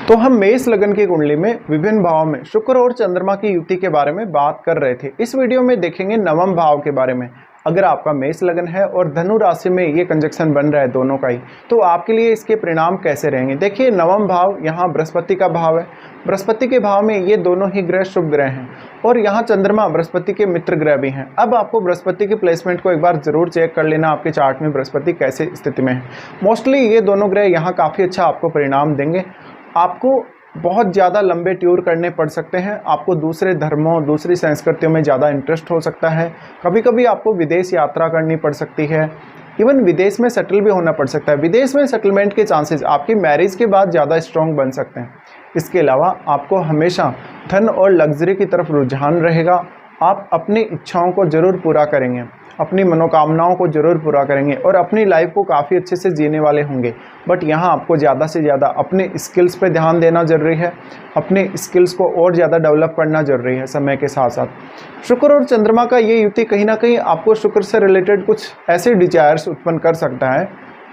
तो हम मेष लगन की कुंडली में विभिन्न भावों में शुक्र और चंद्रमा की युति के बारे में बात कर रहे थे। इस वीडियो में देखेंगे नवम भाव के बारे में। अगर आपका मेष लगन है और धनु राशि में ये कंजक्शन बन रहा है दोनों का ही, तो आपके लिए इसके परिणाम कैसे रहेंगे। देखिए, नवम भाव यहाँ बृहस्पति का भाव है। बृहस्पति के भाव में ये दोनों ही ग्रह शुभ ग्रह हैं और यहाँ चंद्रमा बृहस्पति के मित्र ग्रह भी हैं। अब आपको बृहस्पति की प्लेसमेंट को एक बार जरूर चेक कर लेना, आपके चार्ट में बृहस्पति कैसे स्थिति में है। मोस्टली ये दोनों ग्रह यहाँ काफ़ी अच्छा आपको परिणाम देंगे। आपको बहुत ज़्यादा लंबे टूर करने पड़ सकते हैं, आपको दूसरे धर्मों दूसरी संस्कृतियों में ज़्यादा इंटरेस्ट हो सकता है, कभी कभी आपको विदेश यात्रा करनी पड़ सकती है, इवन विदेश में सेटल भी होना पड़ सकता है। विदेश में सेटलमेंट के चांसेस आपकी मैरिज के बाद ज़्यादा स्ट्रॉन्ग बन सकते हैं। इसके अलावा आपको हमेशा धन और लग्जरी की तरफ रुझान रहेगा। आप अपनी इच्छाओं को ज़रूर पूरा करेंगे, अपनी मनोकामनाओं को ज़रूर पूरा करेंगे और अपनी लाइफ को काफ़ी अच्छे से जीने वाले होंगे। बट यहाँ आपको ज़्यादा से ज़्यादा अपने स्किल्स पे ध्यान देना ज़रूरी है, अपने स्किल्स को और ज़्यादा डेवलप करना ज़रूरी है समय के साथ साथ। शुक्र और चंद्रमा का ये युति कहीं ना कहीं आपको शुक्र से रिलेटेड कुछ ऐसे डिजायर्स उत्पन्न कर सकता है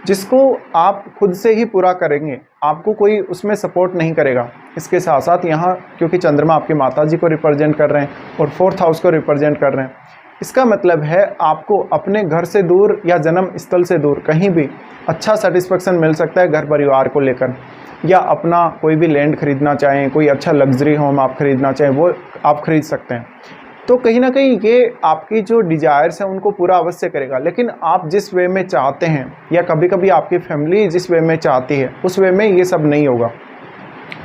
जिसको आप खुद से ही पूरा करेंगे, आपको कोई उसमें सपोर्ट नहीं करेगा। इसके साथ साथ यहाँ क्योंकि चंद्रमा आपकी माता जी को रिप्रेजेंट कर रहे हैं और 4th हाउस को रिप्रेजेंट कर रहे हैं, इसका मतलब है आपको अपने घर से दूर या जन्म स्थल से दूर कहीं भी अच्छा सेटिस्फेक्शन मिल सकता है घर परिवार को लेकर, या अपना कोई भी लैंड खरीदना चाहें, कोई अच्छा लग्जरी होम आप खरीदना चाहें वो आप खरीद सकते हैं। तो कहीं ना कहीं ये आपकी जो डिज़ायर्स हैं उनको पूरा अवश्य करेगा। लेकिन आप जिस वे में चाहते हैं या कभी कभी आपकी फैमिली जिस वे में चाहती है उस वे में ये सब नहीं होगा।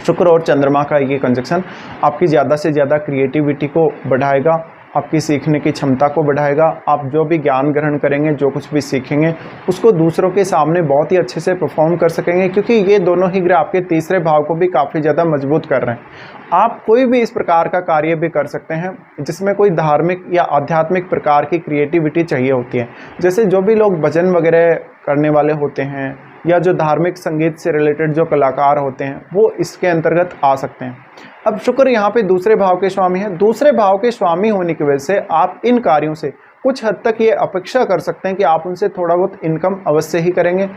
शुक्र और चंद्रमा का ये कंजक्शन आपकी ज़्यादा से ज़्यादा क्रिएटिविटी को बढ़ाएगा, आपकी सीखने की क्षमता को बढ़ाएगा। आप जो भी ज्ञान ग्रहण करेंगे, जो कुछ भी सीखेंगे, उसको दूसरों के सामने बहुत ही अच्छे से परफॉर्म कर सकेंगे, क्योंकि ये दोनों ही ग्रह आपके तीसरे भाव को भी काफ़ी ज़्यादा मजबूत कर रहे हैं। आप कोई भी इस प्रकार का कार्य भी कर सकते हैं जिसमें कोई धार्मिक या आध्यात्मिक प्रकार की क्रिएटिविटी चाहिए होती है। जैसे जो भी लोग भजन वगैरह करने वाले होते हैं या जो धार्मिक संगीत से रिलेटेड जो कलाकार होते हैं वो इसके अंतर्गत आ सकते हैं। अब शुक्र यहाँ पे दूसरे भाव के स्वामी हैं। दूसरे भाव के स्वामी होने की वजह से आप इन कार्यों से कुछ हद तक ये अपेक्षा कर सकते हैं कि आप उनसे थोड़ा बहुत इनकम अवश्य ही करेंगे।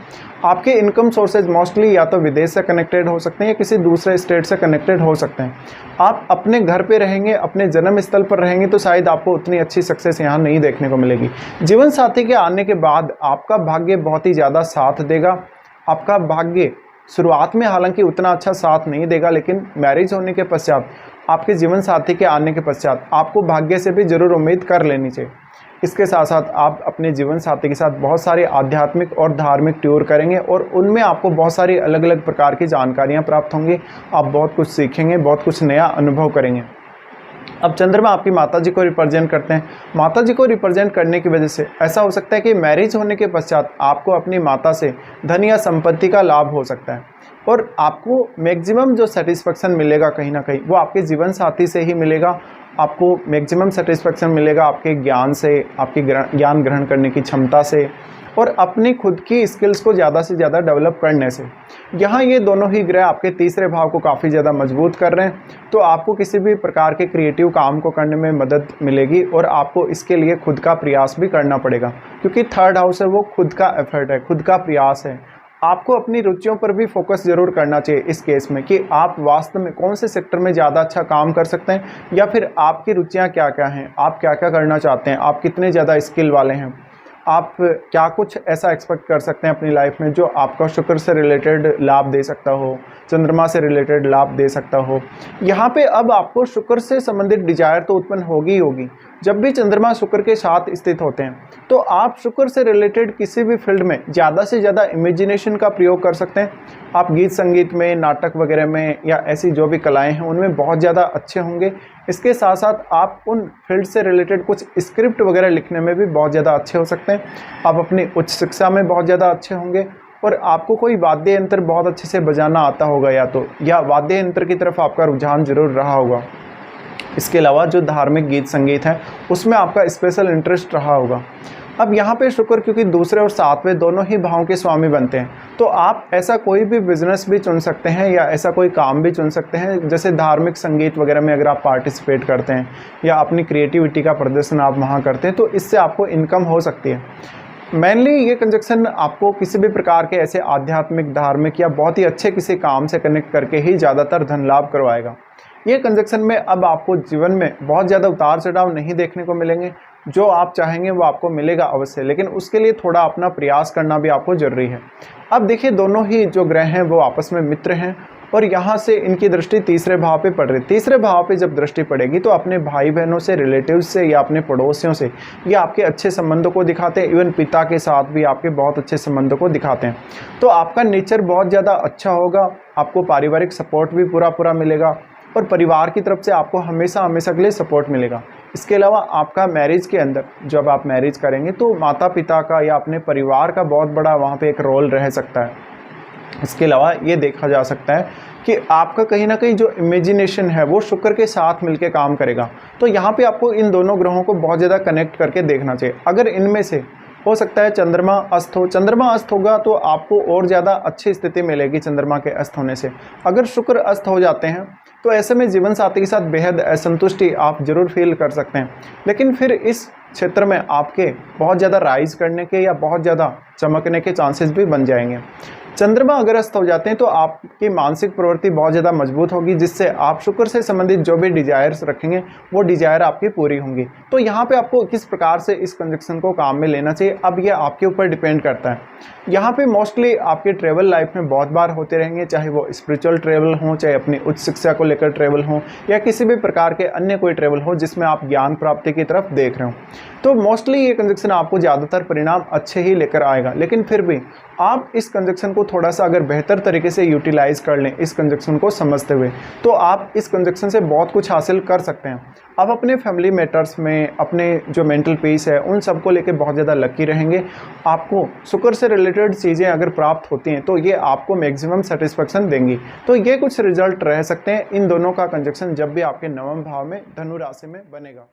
आपके इनकम सोर्सेज मोस्टली या तो विदेश से कनेक्टेड हो सकते हैं या किसी दूसरे स्टेट से कनेक्टेड हो सकते हैं। आप अपने घर पे रहेंगे, अपने जन्म स्थल पर रहेंगे तो शायद आपको उतनी अच्छी सक्सेस यहाँ नहीं देखने को मिलेगी। जीवन साथी के आने के बाद आपका भाग्य बहुत ही ज़्यादा साथ देगा। आपका भाग्य शुरुआत में हालांकि उतना अच्छा साथ नहीं देगा, लेकिन मैरिज होने के पश्चात, आपके जीवन साथी के आने के पश्चात आपको भाग्य से भी जरूर उम्मीद कर लेनी चाहिए। इसके साथ साथ आप अपने जीवन साथी के साथ बहुत सारे आध्यात्मिक और धार्मिक टूर करेंगे और उनमें आपको बहुत सारी अलग अलग प्रकार की जानकारियाँ प्राप्त होंगी। आप बहुत कुछ सीखेंगे, बहुत कुछ नया अनुभव करेंगे। अब चंद्रमा आपकी माता जी को रिप्रेजेंट करते हैं। माता जी को रिप्रेजेंट करने की वजह से ऐसा हो सकता है कि मैरिज होने के पश्चात आपको अपनी माता से धन या संपत्ति का लाभ हो सकता है और आपको मैक्सिमम जो सेटिस्फेक्शन मिलेगा कहीं ना कहीं वो आपके जीवन साथी से ही मिलेगा। आपको मैक्सिमम सेटिस्फेक्शन मिलेगा आपके ज्ञान से, आपकी ज्ञान ग्रहण करने की क्षमता से और अपनी खुद की स्किल्स को ज़्यादा से ज़्यादा डेवलप करने से। यहाँ ये दोनों ही ग्रह आपके तीसरे भाव को काफ़ी ज़्यादा मजबूत कर रहे हैं, तो आपको किसी भी प्रकार के क्रिएटिव काम को करने में मदद मिलेगी और आपको इसके लिए खुद का प्रयास भी करना पड़ेगा, क्योंकि 3rd हाउस है वो खुद का एफर्ट है, खुद का प्रयास है। आपको अपनी रुचियों पर भी फोकस ज़रूर करना चाहिए इस केस में कि आप वास्तव में कौन से सेक्टर में ज़्यादा अच्छा काम कर सकते हैं या फिर आपकी रुचियाँ क्या क्या हैं, आप क्या क्या करना चाहते हैं, आप कितने ज़्यादा स्किल वाले हैं, आप क्या कुछ ऐसा एक्सपेक्ट कर सकते हैं अपनी लाइफ में जो आपका शुक्र से रिलेटेड लाभ दे सकता हो, चंद्रमा से रिलेटेड लाभ दे सकता हो। यहाँ पे अब आपको शुक्र से संबंधित डिजायर तो उत्पन्न होगी ही होगी। जब भी चंद्रमा शुक्र के साथ स्थित होते हैं तो आप शुक्र से रिलेटेड किसी भी फील्ड में ज़्यादा से ज़्यादा इमेजिनेशन का प्रयोग कर सकते हैं। आप गीत संगीत में, नाटक वगैरह में या ऐसी जो भी कलाएं हैं उनमें बहुत ज़्यादा अच्छे होंगे। इसके साथ साथ आप उन फील्ड से रिलेटेड कुछ स्क्रिप्ट वगैरह लिखने में भी बहुत ज़्यादा अच्छे हो सकते हैं। आप अपनी उच्च शिक्षा में बहुत ज़्यादा अच्छे होंगे और आपको कोई वाद्य यंत्र बहुत अच्छे से बजाना आता होगा या वाद्य यंत्र की तरफ आपका रुझान जरूर रहा होगा। इसके अलावा जो धार्मिक गीत संगीत है उसमें आपका स्पेशल इंटरेस्ट रहा होगा। अब यहाँ पे शुक्र क्योंकि दूसरे और सातवें दोनों ही भावों के स्वामी बनते हैं, तो आप ऐसा कोई भी बिजनेस भी चुन सकते हैं या ऐसा कोई काम भी चुन सकते हैं, जैसे धार्मिक संगीत वगैरह में अगर आप पार्टिसिपेट करते हैं या अपनी क्रिएटिविटी का प्रदर्शन आप वहाँ करते हैं तो इससे आपको इनकम हो सकती है। मेनली ये कंजक्शन आपको किसी भी प्रकार के ऐसे आध्यात्मिक, धार्मिक या बहुत ही अच्छे किसी काम से कनेक्ट करके ही ज़्यादातर धन लाभ करवाएगा। ये कंजक्शन में अब आपको जीवन में बहुत ज़्यादा उतार चढ़ाव नहीं देखने को मिलेंगे। जो आप चाहेंगे वो आपको मिलेगा अवश्य, लेकिन उसके लिए थोड़ा अपना प्रयास करना भी आपको ज़रूरी है। अब देखिए, दोनों ही जो ग्रह हैं वो आपस में मित्र हैं और यहाँ से इनकी दृष्टि तीसरे भाव पे पड़ रही है। तीसरे भाव पे जब दृष्टि पड़ेगी तो अपने भाई बहनों से, रिलेटिव्स से या अपने पड़ोसियों से ये आपके अच्छे संबंधों को दिखाते हैं। इवन पिता के साथ भी आपके बहुत अच्छे संबंधों को दिखाते हैं। तो आपका नेचर बहुत ज़्यादा अच्छा होगा, आपको पारिवारिक सपोर्ट भी पूरा मिलेगा और परिवार की तरफ से आपको हमेशा के लिए सपोर्ट मिलेगा। इसके अलावा आपका मैरिज के अंदर जब आप मैरिज करेंगे तो माता पिता का या अपने परिवार का बहुत बड़ा वहाँ पे एक रोल रह सकता है। इसके अलावा ये देखा जा सकता है कि आपका कहीं ना कहीं जो इमेजिनेशन है वो शुक्र के साथ मिलकर काम करेगा। तो यहाँ पे आपको इन दोनों ग्रहों को बहुत ज़्यादा कनेक्ट करके देखना चाहिए। अगर इनमें से हो सकता है चंद्रमा अस्त हो, चंद्रमा अस्त होगा तो आपको और ज़्यादा अच्छी स्थिति मिलेगी चंद्रमा के अस्त होने से। अगर शुक्र अस्त हो जाते हैं तो ऐसे में जीवन साथी के साथ बेहद असंतुष्टि आप जरूर फील कर सकते हैं, लेकिन फिर इस क्षेत्र में आपके बहुत ज़्यादा राइज करने के या बहुत ज़्यादा चमकने के चांसेस भी बन जाएंगे। चंद्रमा अगर अस्त हो जाते हैं तो आपकी मानसिक प्रवृत्ति बहुत ज़्यादा मजबूत होगी, जिससे आप शुक्र से संबंधित जो भी डिजायर्स रखेंगे वो डिजायर आपकी पूरी होंगी। तो यहाँ पे आपको किस प्रकार से इस कंजक्शन को काम में लेना चाहिए, अब ये आपके ऊपर डिपेंड करता है। यहाँ पे मोस्टली आपके ट्रेवल लाइफ में बहुत बार होते रहेंगे, चाहे वो स्पिरिचुअल ट्रेवल हो, चाहे अपनी उच्च शिक्षा को लेकर ट्रेवल हो या किसी भी प्रकार के अन्य कोई ट्रेवल हो जिसमें आप ज्ञान प्राप्ति की तरफ देख रहे हो। तो मोस्टली ये कंजक्शन आपको ज़्यादातर परिणाम अच्छे ही लेकर आएगा, लेकिन फिर भी आप इस कंजक्शन को थोड़ा सा अगर बेहतर तरीके से यूटिलाइज कर लें, इस कंजक्शन को समझते हुए, तो आप इस कंजक्शन से बहुत कुछ हासिल कर सकते हैं। आप अपने फैमिली मैटर्स में, अपने जो मेंटल पीस है उन सब को लेकर बहुत ज़्यादा लकी रहेंगे। आपको शुक्र से रिलेटेड चीज़ें अगर प्राप्त होती हैं तो ये आपको मैक्सिमम सेटिस्फेक्शन देंगी। तो ये कुछ रिजल्ट रह सकते हैं इन दोनों का कंजक्शन जब भी आपके नवम भाव में धनु राशि में बनेगा।